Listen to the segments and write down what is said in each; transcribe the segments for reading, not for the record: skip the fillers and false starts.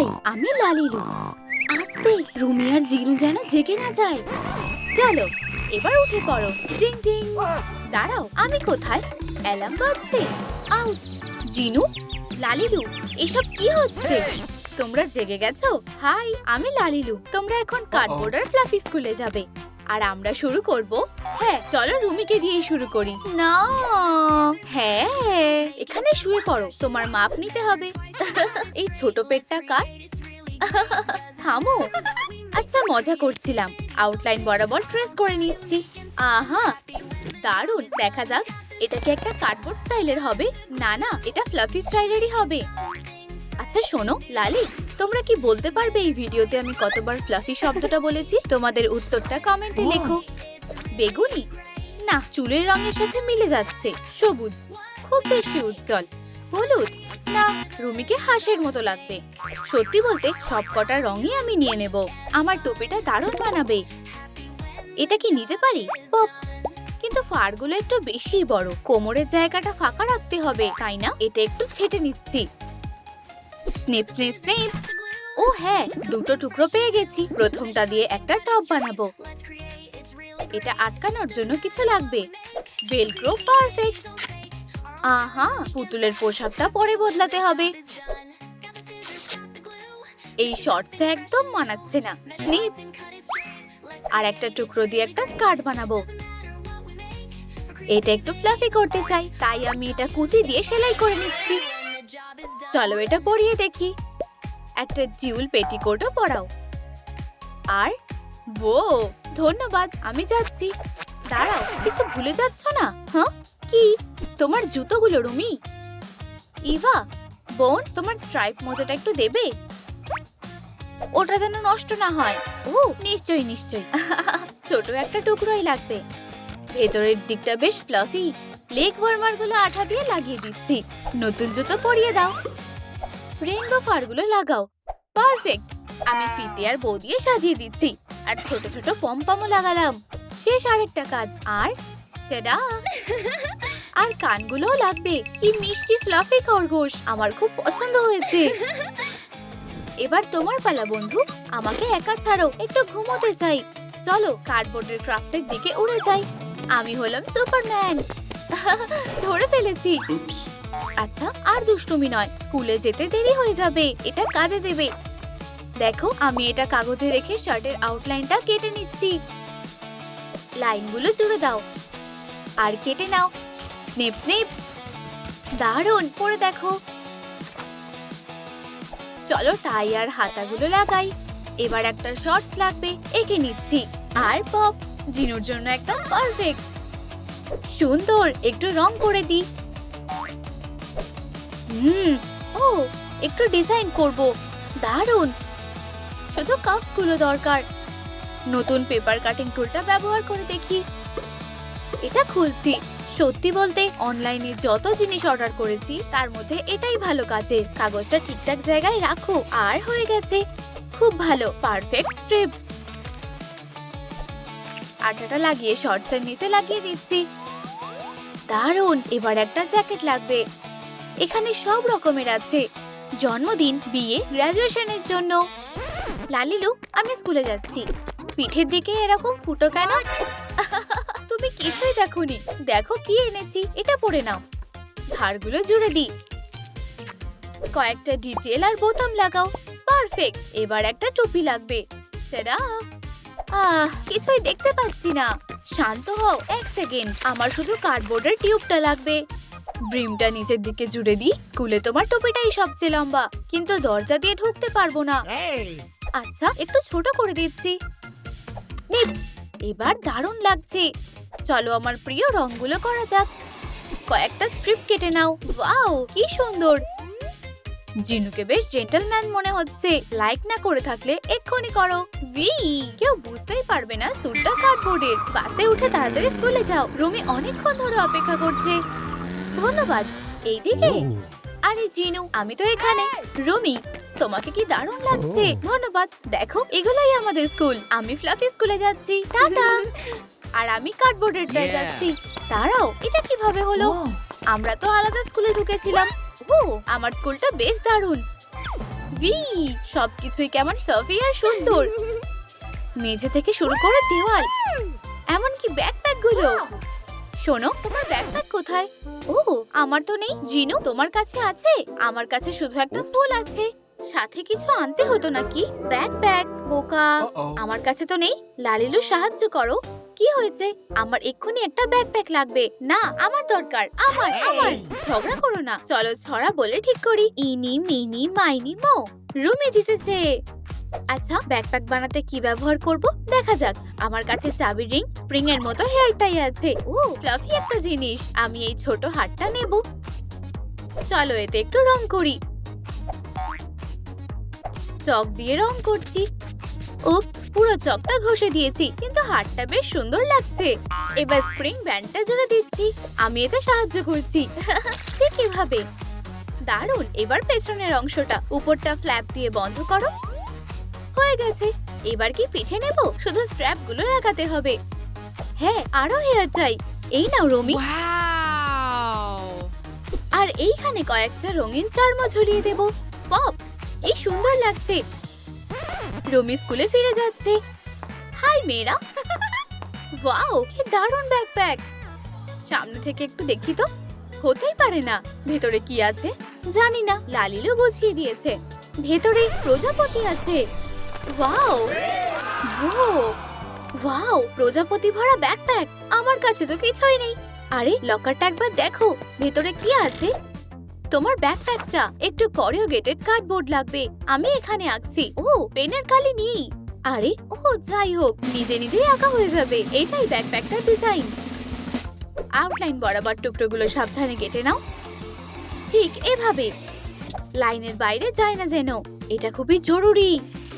High, আমি লালিলু। আস্তে, রুমি আর জিনু যেন জেগে না যায়। চলো এবার উঠে পড়ো। টিং টিং। দাঁড়াও, আমি কোথায়? অ্যালার্ম বাজছে। আউচ! জিনু, লালিলু, এসব কি হচ্ছে? তোমরা জেগে গেছো? হাই, আমি লালিলু। তোমরা এখন কার্ডবোর্ড আর ফ্লাফি স্কুলে যাবে আর আমরা শুরু করব। হ্যাঁ, চলো রুমিকে দিয়ে শুরু করি। না, হ্যাঁ, এখানে শুয়ে পড়ো, তোমার মাপ নিতে হবে। এই ছোট পেটটা কার? থামো। আচ্ছা, মজা করছিলাম। আউটলাইন বরাবর ট্রেস করে নিচ্ছি। আহা, দারুণ। দেখা যাক এটা কি একটা কার্ডবোর্ড স্টাইলের হবে। না না, এটা ফ্লাফি স্টাইলেরই হবে। আচ্ছা শোনো লালি, তোমরা কি বলতে পারবে এই ভিডিওতে আমি কতবার ফ্লাফি শব্দটা বলেছি? তোমাদের উত্তরটা কমেন্টে লেখো। বেগুনি? না, চুলের রঙের সাথে মিলে যাচ্ছে। সবুজ? খুব বেশি উজ্জ্বল। হলুদ? না, রুমিকে হাঁসের মতো লাগবে। সত্যি বলতে সব কটা রঙই আমি নিয়ে নেব। আমার টুপিটা দারুণ মানাবে। এটা কি নিতে পারি? পপ। কিন্তু ফারগুলো একটু বেশি বড়, কোমরের জায়গাটা ফাঁকা রাখতে হবে, তাই না? এটা একটু ছেটে নিচ্ছি। Snip snip snip. ও হ্যাঁ, দুটো টুকরো পেয়ে গেছি। প্রথমটা দিয়ে একটা টপ বানাবো। এটা আটকানোর জন্য কিছু লাগবে। Velcro, perfect. আহা, পুতুলের পোশাকটা পরে বদলাতে হবে। এই শর্টসটা একদম মানাচ্ছে না। স্নিপ। আর একটা টুকরো দিয়ে একটা স্কার্ট বানাবো। এটা একটু ফ্লাফি করতে চাই, তাই আমি এটা কুচি দিয়ে সেলাই করে নিচ্ছি। চলো এটা পরিয়ে দেখি। একটা জিউল পেটিকোটও পরাও। আর বো, ধন্যবাদ, আমি যাচ্ছি। দাঁড়াও, কিছু ভুলে যাচ্ছ না? হ্যাঁ, কি? তোমার জুতোগুলো রুমি। ইভা, বোন, তোমার স্ট্রাইপ মোজাটা একটু দেবে? ওটা যেন নষ্ট না হয়। ও নিশ্চয়ই নিশ্চয়ই। ছোট একটা টুকরোই লাগবে। ভেতরের দিকটা বেশ ফ্লাফি। লেগ ওয়ার্মার গুলো আঠা দিয়ে লাগিয়ে দিচ্ছি। নতুন জুতো পরিয়ে দাও। রেইনবো ফারগুলো লাগাও। পারফেক্ট। আমি ফিতে আর বো দিয়ে সাজিয়ে দিচ্ছি। আর ছোট ছোট পমপমও লাগালাম। শেষ আরেকটা কাজ। আর টাডা! আর কানগুলোও লাগবে। কি মিষ্টি ফ্লাফি খরগোশ, আমার খুব পছন্দ হয়েছে। এবার তোমার পালা বন্ধু। আমাকে একা ছাড়ো, একটু ঘুমোতে চাই। চলো কার্ডবোর্ডের ক্রাফটের দিকে উড়ে যাই। আমি হলাম সুপারম্যান। ধরে ফেলেছি। আচ্ছা, আর দুষ্টুমি নয়, স্কুলে যেতে দেরি হয়ে যাবে। এটা কাজে দেবে। দেখো, আমি এটা কাগজে রেখে শার্টের আউটলাইনটা কেটে নিচ্ছি। লাইনগুলো জুড়ে দাও আর কেটে নাও। Snip snip. দারুণ, পরে দেখো। চলো টাই আর হাতাগুলো লাগাই। এবার একটা শর্টস লাগবে, এঁকে নিচ্ছি। আর পপ, জিনুর জন্য একদম পারফেক্ট। সুন্দর, একটু রং করে দিই। ও, একটু ডিজাইন করব। দারুণ। শুধু কাপগুলো দরকার। নতুন পেপার কাটিং টুলটা ব্যবহার করে দেখি। এটা খুলছি। সত্যি বলতে অনলাইনে যত জিনিস অর্ডার করেছি তার মধ্যে এটাই ভালো কাজের। কাগজটা ঠিকঠাক জায়গায় রাখো। আর হয়ে গেছে। খুব ভালো, পারফেক্ট স্ট্রিপ। আঠাটা লাগিয়ে শর্টসের নিচে লাগিয়ে দিচ্ছি। দারুণ। এবার একটা জ্যাকেট লাগবে। এখানে সব রকমের আছে। জন্মদিন, বিয়ে, গ্রাজুয়েশনের জন্য। লালিলু, আমি স্কুলে যাচ্ছি। পিঠের দিকে এরকম ফুটো কেন? তুমি কিছুই দেখোনি। দেখো কি এনেছি, এটা পরে নাও। ধারগুলো জুড়ে দিই। কয়েকটা ডিটেল আর বোতাম লাগাও। পারফেক্ট। এবার একটা টুপি লাগবে। টাডা! কিছুই দেখতে পাচ্ছি না। শান্ত হও, এক সেকেন্ড। আমার শুধু কার্ডবোর্ডের টিউবটা লাগবে। ব্রিমটা নিচের দিকে জুড়ে দিই। স্কুলে তোমার টুপিটাই সবচেয়ে লম্বা, কিন্তু দরজা দিয়ে ঢুকতে পারবো না। আচ্ছা, একটু ছোট করে দিচ্ছি। স্নিপ। এবার দারুণ লাগছে। চলো আমার প্রিয় রংগুলো করা যাক। কয়েকটা স্ট্রিপ কেটে নাও। ওয়াও, কি সুন্দর। জিনুকে বেশ জেন্টলম্যান মনে হচ্ছে। লাইক না করে থাকলে এক্ষুনি করো। কেউ বুঝতেই পারবে না স্যুটটা কার্ডবোর্ডের। বাসে উঠে তাড়াতাড়ি স্কুলে যাও। রুমি অনেকক্ষণ ধরে অপেক্ষা করছে। ধন্যবাদ। এইদিকে? আরে জিনু, আমি তো এখানে। রুমি, তোমাকে কি দারুণ লাগছে। ধন্যবাদ। দেখো, এগুলাই আমাদের স্কুল। আমি ফ্লাফি স্কুলে যাচ্ছি। টাটা। আর আমি কার্ডবোর্ডেরটায় যাচ্ছি। দাঁড়াও, এটা কিভাবে হলো? আমরা তো আলাদা স্কুলে ঢুকেছিলাম। ও, আমার স্কুলটা বেশ দারুণ। উই সবকিছুই কেমন ফ্লাফি আর সুন্দর। মেঝে থেকে শুরু করে দেওয়াল, এমনকি ব্যাকপ্যাক গুলো। শোনো, তোমার ব্যাকপ্যাক কোথায়? ও, আমার তো নেই। জিনু, তোমার কাছে আছে? আমার কাছে শুধু একটা ফুল আছে। সাথে কিছু আনতে হতো নাকি? ব্যাকপ্যাক বোকা। আমার কাছে তো নেই। লালিলু, সাহায্য করো। কি হয়েছে? আমার এক্ষুনি একটা ব্যাকপ্যাক লাগবে। না, আমার দরকার। আমার। ঝগড়া করো না, চলো ছড়া বলে ঠিক করি। ইনি মিনি মাইনি মো। রুমি জিতেছে। আচ্ছা, ব্যাকপ্যাক বানাতে কি ব্যবহার করব দেখা যাক। আমার কাছে চাবি রিং, স্প্রিং এর মতো হেয়ার টাই আছে। ও, ফ্লাফি একটা জিনিস। আমি এই ছোট হাতটা নেব। চলো এতে একটু রং করি। চক দিয়ে রং করছি। উপস, পুরো চকটা ঘষে দিয়েছি, কিন্তু হাতটা বেশ সুন্দর লাগছে। এবার স্প্রিং ব্যান্ডটা জুড়ে দিচ্ছি। আমি এতে সাহায্য করছি। ঠিক এভাবে। দারুণ। এবার পেছনের অংশটা, উপরটা ফ্ল্যাপ দিয়ে বন্ধ করো। হয়ে গেছে। এবার কি পিঠে নেব? শুধু স্ট্র্যাপ গুলো লাগাতে হবে। হ্যাঁ, আরো হেয়ার চাই। এই নাও রুমি। আর এইখানে কয়েকটা রঙিন চার্ম ঝুলিয়ে দেব। পপ, এই সুন্দর লাগছে। রুমি স্কুলে ফিরে যাচ্ছে। হাই মেয়েরা। ওয়াও, কি দারুণ ব্যাকপ্যাক। সামনে থেকে একটু দেখি তো। হতেই পারে না। ভেতরে কি আছে জানি না। লালিলু গুছিয়ে দিয়েছে। ভেতরে প্রজাপতি আছে। ওয়াও, ওয়াও, প্রজাপতি ভরা ব্যাকপ্যাক। আমার কাছে তো কিছুই নেই। আরে, লকারটা একবার দেখো, ভেতরে কি আছে। তোমার ব্যাকপ্যাকটা একটু কোরিওগেটেড কার্ডবোর্ড লাগবে। আমি এখানে আঁকছি। ও, পেনের কালি নেই। আরে, ও যাই হোক, নিজে নিজেই আঁকা হয়ে যাবে। এটাই ব্যাকপ্যাকটার ডিজাইন। আউটলাইন বরাবর টুকরোগুলো সাবধানে কেটে নাও। ঠিক এভাবে। লাইনের বাইরে যায় না যেন। এটা খুবই জরুরি।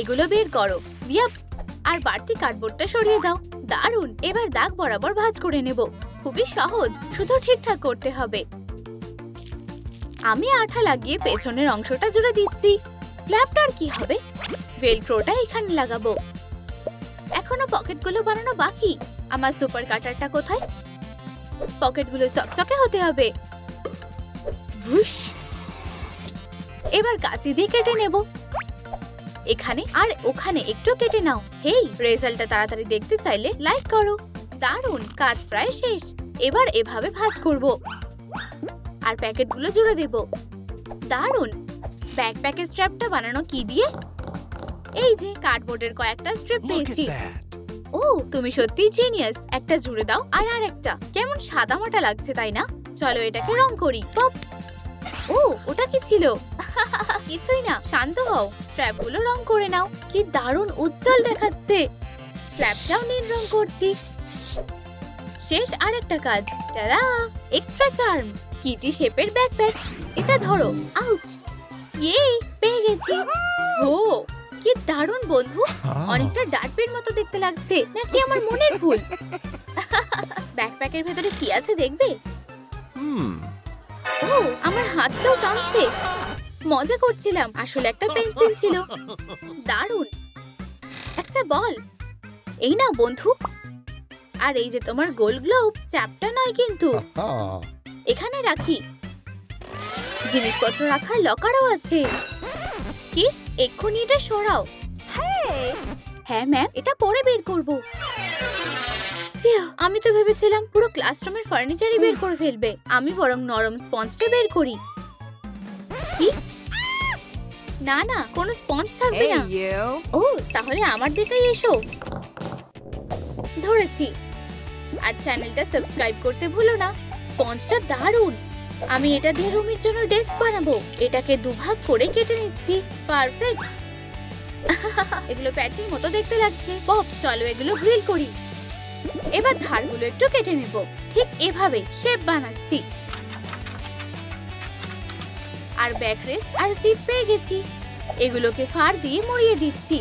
এগুলো বের করো। ইয়াপ। আর বাড়তি কার্ডবোর্ডটা সরিয়ে দাও। দারুণ। এবার দাগ বরাবর ভাঁজ করে নেব। খুবই সহজ, শুধু ঠিকঠাক করতে হবে। আমি আঠা লাগিয়ে পেছনের অংশটা জুড়ে দিচ্ছি। ফ্ল্যাপটার কি হবে? ভেলক্রোটা এখানে লাগাবো। এখনো পকেটগুলো বানানো বাকি। আমার সুপার কাটারটা কোথায়? পকেটগুলো চকচকে হতে হবে। এবার কাঁচি দিয়ে কেটে নেব। এখানে আর ওখানে একটু কেটে নাও। হেই, রেজাল্টটা তাড়াতাড়ি দেখতে চাইলে লাইক করো। দারুণ, কাজ প্রায় শেষ। এবার এভাবে ভাঁজ করব। আর প্যাকেটগুলো জুড়ে দেব। দারুণ। ব্যাকপ্যাকের স্ট্র্যাপটা বানানো কি দিয়ে? এই যে কার্ডবোর্ডের কয়েকটা স্ট্রিপ পেয়েছি। ও, তুমি সত্যি জিনিয়াস। একটা জুড়ে দাও আর আরেকটা। কেমন সাদামাটা লাগছে, তাই না? চলো এটাকে রং করি। পপ। ও, ওটা কি ছিল? কিছুই না, শান্ত হও। স্ট্র্যাপগুলো রং করে নাও। কি দারুণ উজ্জ্বল দেখাচ্ছে। ফ্ল্যাপটাও নীল রং করছি। শেষ আরেকটা কাজ। Ta-da, extra charm. কিটি শেপের ব্যাকপ্যাক। এটা ধরো। আউচ। ইয়ে, পেয়ে গেছি। ও, কি দারুণ বন্ধু। অনেকটা ডার্টপের মতো দেখতে লাগছে, নাকি আমার মনের ভুল? ব্যাকপ্যাকের ভেতরে কি আছে দেখবে? ও, আমার হাতটাও টানছে। মজা করছিলাম, আসলে একটা পেন্সিল ছিল। দারুণ। একটা বল। এই নাও বন্ধু। আর এই যে তোমার গোল গ্লোব। চ্যাপটা নয় কিন্তু। এখানে রাখি। জিনিসপত্র রাখার লকারও আছে। কি? এক্ষুনি এটা সরাও। হ্যাঁ ম্যাম, এটা পরে বের করব। আমি তো ভেবেছিলাম পুরো ক্লাসরুমের ফার্নিচারই বের করে ফেলবে। আমি বরং নরম স্পঞ্জটা বের করি। কি? না না, কোনো স্পঞ্জ থাকবে না। ও, তাহলে আমার দিকেই এসো। ধরেছি। আর চ্যানেলটা সাবস্ক্রাইব করতে ভুলো না। স্পঞ্জটা দারুণ। আমি এটা দিয়ে রুমির জন্য ডেস্ক বানাবো। এটাকে দুভাগ করে কেটে নিচ্ছি। পারফেক্ট। এগুলো প্যাটির মতো দেখতে লাগছে। পপ, চলো এগুলো গ্রিল করি। এবার ধারগুলো একটু কেটে নেব। ঠিক এভাবে শেপ বানাচ্ছি। আর ব্যাকরেস্ট আর সিট পেয়ে গেছি। এগুলোকে ফাড় দিয়ে মুড়িয়ে দিচ্ছি।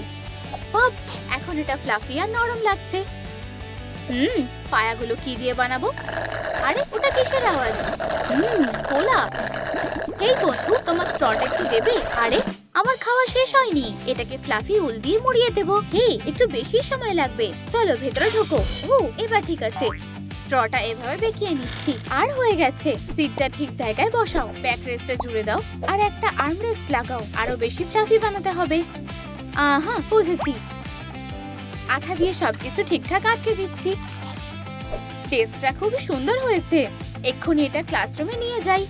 পপ, এখন এটা ফ্লাফি আর নরম লাগছে। পায়াগুলো কি দিয়ে বানাবো? আরে, ওটা কিসের আওয়াজ? কোলা। এই বন্ধু, তোমার স্ট্রটা একটু দেবে? আরে, আমার খাওয়া শেষ হয়নি। এটাকে ফ্লাফি উল দিয়ে মুড়িয়ে দেবো। হে, একটু বেশি সময় লাগবে। চলো ভেতরে ঢোকো। ও, এবার ঠিক আছে। স্ট্রটা এভাবে বেঁকিয়ে নিচ্ছি আর হয়ে গেছে। সিটটা ঠিক জায়গায় বসাও, ব্যাক রেস্টটা জুড়ে দাও আর একটা আর্ম রেস্ট লাগাও। আরো বেশি ফ্লাফি বানাতে হবে। আহা, বুঝেছি। আঠা দিয়ে সবকিছু ঠিকঠাক আটকে দিচ্ছি। টেস্টটা খুবই সুন্দর হয়েছে। এক্ষুনি এটা ক্লাসরুমে নিয়ে যাই।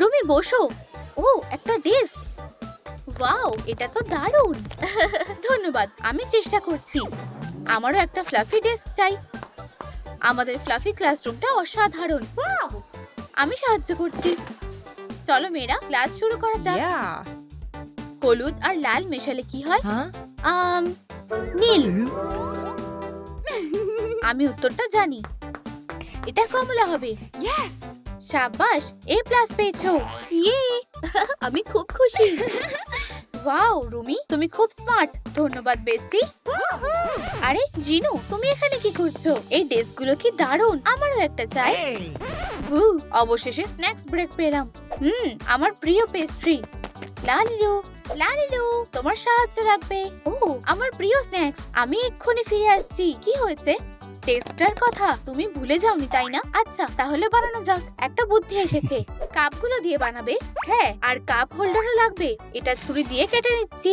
রুমি বসো। ও, একটা ডেস্ক। ওয়াও, এটা তো দারুণ। ধন্যবাদ, আমি চেষ্টা করছি। আমারও একটা ফ্লাফি ডেস্ক চাই। আমাদের ফ্লাফি ক্লাসরুমটা অসাধারণ। আমি সাহায্য করছি। চলো মেয়েরা, ক্লাস শুরু করা যাক। হলুদ আর লাল মেশালে কি হয়? নীল। আমি উত্তরটা জানি। এটা কমলা হবে। শাবাশ, A+ পেয়েছো। ইয়ে, আমি খুব খুশি। ওয়াও রুমি, তুমি খুব স্মার্ট। ধন্যবাদ বেস্টি। আরে জিনু, তুমি এখানে কি করছো? এই ডেস্কগুলো কি দারুণ, আমারও একটা চাই। অবশেষে স্ন্যাক্স ব্রেক পেলাম। আমার প্রিয় পেস্ট্রি। লালিলু, লালিলু, তোমার সাহায্য লাগবে। ও, আমার প্রিয় স্ন্যাক্স। আমি এক্ষুনি ফিরে আসছি। কি হয়েছে? টেস্টার কথা তুমি ভুলে যাওনি তাই না? আচ্ছা, তাহলে বানানো যাক। একটা বুদ্ধি এসেছে। কাপগুলো দিয়ে বানাবে? হ্যাঁ, আর কাপ হোল্ডারও লাগবে। এটা ছুরি দিয়ে কেটে নিচ্ছি।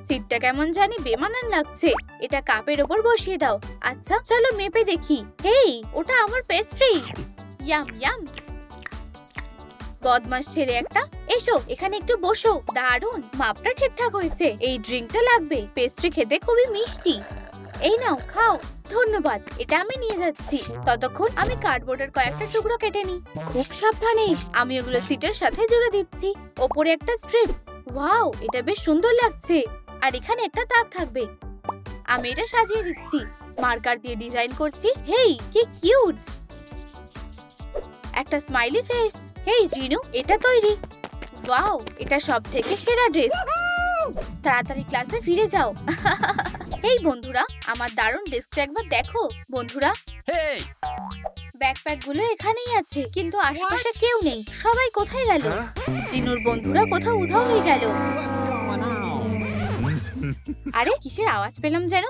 সিটটা কেমন জানি বেমানান লাগছে। এটা কাপের ওপর বসিয়ে দাও। আচ্ছা, চলো মেপে দেখি। হেই, ওটা আমার পেস্ট্রি। Yam yam. বদমাস ছেলে একটা। এসো, এখানে একটু বসো। দারুণ, মাপটা ঠিকঠাক হয়েছে। এই ড্রিঙ্কটা লাগবে। পেস্ট্রি খেতে খুবই মিষ্টি। এই নাও, খাও। ধন্যবাদ, এটা আমি নিয়ে যাচ্ছি। ততক্ষণ আমি কার্ডবোর্ডের কয়েকটা টুকরো কেটে নিই। খুব সাবধানে। আমি ওগুলো সিটের সাথে জুড়ে দিচ্ছি। ওপরে একটা স্ট্রিপ। ওয়াও, এটা বেশ সুন্দর লাগছে। আর এখানে একটা তাক থাকবে। আমি এটা সাজিয়ে দিচ্ছি। মার্কার দিয়ে ডিজাইন করছি। হেই, কি কিউট। একটা স্মাইলি ফেস। হেই জিনু, এটা তৈরি। ওয়াও, এটা সবথেকে সেরা ড্রেস। তাড়াতাড়ি ক্লাসে ফিরে যাও। এই বন্ধুরা, আমার দারুণ ডেস্কটা একবার দেখো। বন্ধুরা, ব্যাকপ্যাক গুলো এখানেই আছে, কিন্তু আশেপাশে কেউ নেই। সবাই কোথায় গেল? জিনুর বন্ধুরা কোথাও উধাও হয়ে গেল। আরে, কিসের আওয়াজ পেলাম যেন?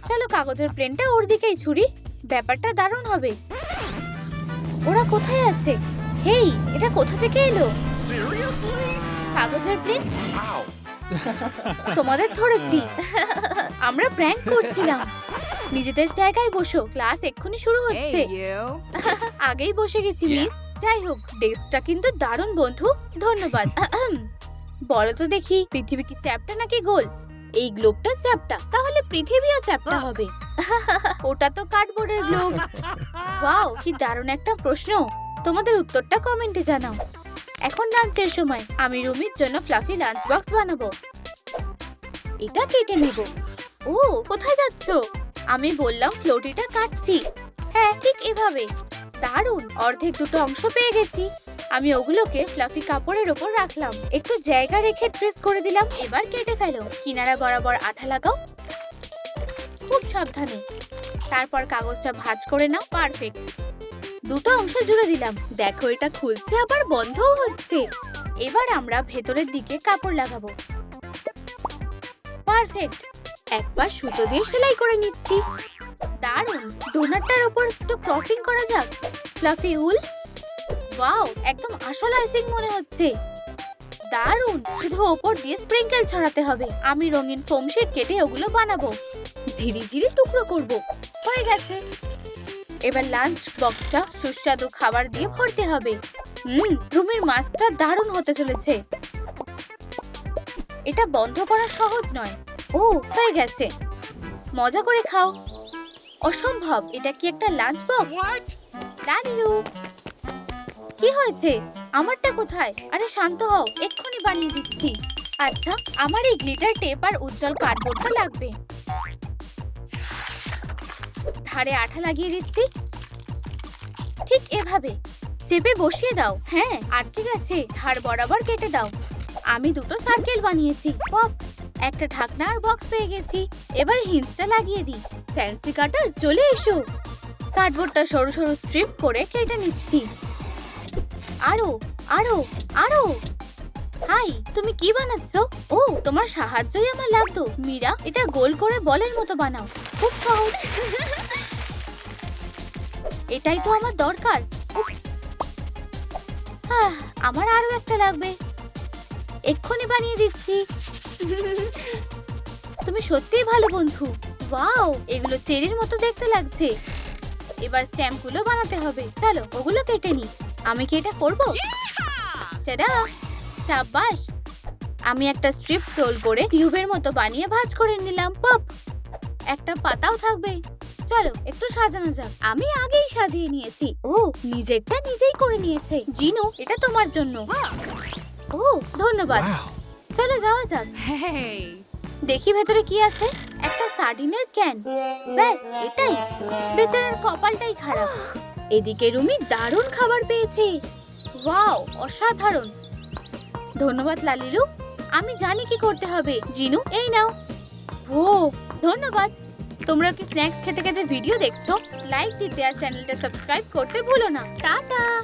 চলো কাগজের প্লেনটা ওর দিকেই ছুরি। ব্যাপারটা দারুণ হবে। ওরা কোথায় আছে? হেই, এটা কোথা থেকে এলো? কাগজের প্লেন? তোমাদের ধরেছি। আমরা প্র্যাঙ্ক করছিলাম। নিজেদের জায়গায় বসো, ক্লাস এক্ষুনি শুরু হচ্ছে। আগেই বসে গেছি মিস। যাই হোক, ডেস্কটা কিন্তু দারুণ বন্ধু। ধন্যবাদ। বলো তো দেখি, পৃথিবী কি চ্যাপ্টা নাকি গোল? এই গ্লোবটা চ্যাপ্টা, তাহলে পৃথিবীও চ্যাপ্টা হবে। ওটা তো কার্ডবোর্ডের গ্লোব। ওয়াও, কি দারুণ একটা প্রশ্ন। তোমাদের উত্তরটা কমেন্টে জানাও। এখন লাঞ্চের সময়। আমি রুমির জন্য ফ্লাফি লাঞ্চ বক্স বানাবো। এটা কেটে নেব। ও, কোথায় যাচ্ছো? আমি বললাম ফ্লোটিটা কাটছি। হ্যাঁ, ঠিক এভাবে। দারুণ, অর্ধেক দুটো অংশ পেয়ে গেছি। আমি ওগুলোকে ফ্লাফি কাপড়ের ওপর রাখলাম। একটু জায়গা রেখে ট্রেস করে দিলাম। এবার কেটে ফেলো। কিনারা বরাবর আঠা লাগাও, খুব সাবধানে। তারপর কাগজটা ভাঁজ করে নাও। পারফেক্ট। দুটো অংশ জুড়ে দিলাম। দেখো, এটা খুলছে আবার বন্ধও হচ্ছে। এবার আমরা ভেতরের দিকে কাপড় লাগাবো। পারফেক্ট। একবার সুতো দিয়ে সেলাই করে নিচ্ছি। দারুণ। ডোনাটটার উপর একটু ক্রসিং করা যাক। ফ্লাফি উল। ওয়াও, একদম আসল আইসিং মনে হচ্ছে। দারুণ। শুধু ওপর দিয়ে স্প্রিংকেল ছড়াতে হবে। আমি রঙিন ফোম শিট কেটে ওগুলো বানাবো। ধীরে ধীরে টুকরো করব। হয়ে গেছে। এবার লাঞ্চ বক্সটা সুস্বাদু খাবার দিয়ে ভরতে হবে। রুমের মাস্কটা দারুণ হতে চলেছে। এটা বন্ধ করা সহজ নয়। ও, হয়ে গেছে। মজা করে খাও। অসম্ভব, এটা কি একটা লাঞ্চ বক্স? লালিলু, কি হয়েছে? আমারটা কোথায়? আরে শান্ত হও, এক্ষুনি বানিয়ে দিচ্ছি। আচ্ছা, আমার এই গ্লিটার টেপ আর উজ্জ্বল কার্ডবোর্ডটা লাগবে। ধারে আঠা লাগিয়ে দিচ্ছি। ঠিক এভাবে চেপে বসিয়ে দাও। হ্যাঁ, আটকে গেছে। ধার বরাবর কেটে দাও। আমি দুটো সার্কেল বানিয়েছি। পপ। একটা ঢাকনা আর বক্স পেয়ে গেছি। এবার হিঞ্জটা লাগিয়ে দিই। ফ্যান্সি কাটার, চলে এসো। কার্ডবোর্ডটা সরু সরু স্ট্রিপ করে কেটে নিচ্ছি। আরো, আরো, আরো। হাই, তুমি কি বানাচ্ছো? ও, তোমার সাহায্যই আমার লাগতো। মীরা, এটা গোল করে বলের মতো বানাও। খুব সহজ। এটাই তো আমার দরকার। উপস। আমার আরো একটা লাগবে। এক্ষুনি বানিয়ে দিচ্ছি। তুমি সত্যিই ভালো বন্ধু। ওয়াও, এগুলো চেরির মতো দেখতে লাগছে। এবার স্ট্যাম্পগুলো বানাতে হবে। চলো ওগুলো কেটে নি। আমি কি এটা করব? টাডা! শাবাশ! আমি একটা স্ট্রিপ রোল করে টিউবের মতো বানিয়ে ভাঁজ করে নিলাম। পপ! একটা পাতাও থাকবে। চলো একটু সাজানো যাক। আমি আগেই সাজিয়ে নিয়েছি। ও, নিজেরটা নিজেই করে নিয়েছে। জিনু, এটা তোমার জন্য। ও, ধন্যবাদ। চলো যাওয়া যাক। দেখি ভেতরে কি আছে। একটা সার্ডিনের ক্যান। ব্যাস, এটাই। বেচারার কপালটাই খারাপ। এদিকে রুমি দারুণ খাবার পেয়েছে। ওয়াও, অসাধারণ। ধন্যবাদ লালিলু। আমি জানি কি করতে হবে। জিনু, এই নাও। ও, ধন্যবাদ। তোমরা কি স্ন্যাক্স খেতে খেতে ভিডিও দেখছো? লাইক দিতে আর চ্যানেলটা সাবস্ক্রাইব করতে ভুলো না। টাটা।